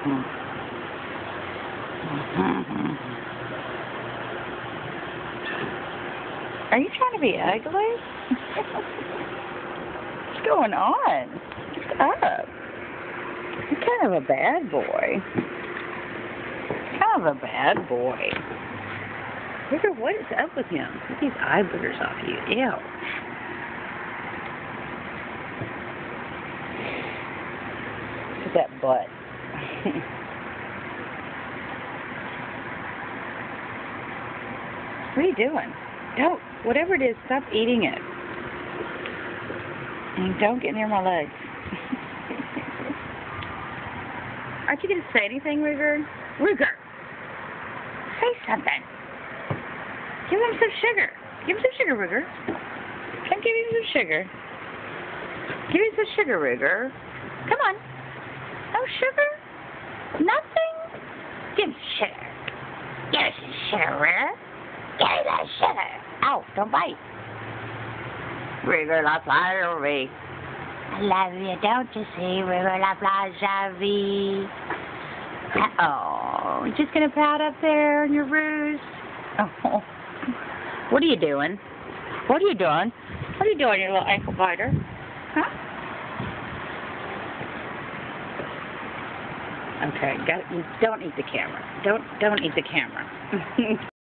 Are you trying to be ugly? What's going on? What's up? You're kind of a bad boy. Kind of a bad boy. Rigger, what is up with him? Get these eye boogers off you. Ew. Look at that butt. What are you doing? Don't, whatever it is, stop eating it. And don't get near my legs. Aren't you going to say anything, Rigger? Rigger! Say something. Give him some sugar. Give him some sugar, Rigger. Come give him some sugar. Give him some sugar, Rigger. Come on. No sugar? Nothing? Give him sugar. Give us some sugar, Rigger. Give me that sugar. Ow, don't bite. Rigger la plage. I love you, don't you see? Rigger la plage. Oh, you just gonna pout up there in your roost? Oh. What are you doing? What are you doing? What are you doing, you little ankle biter? Huh? Okay, you don't eat the camera. Don't eat the camera.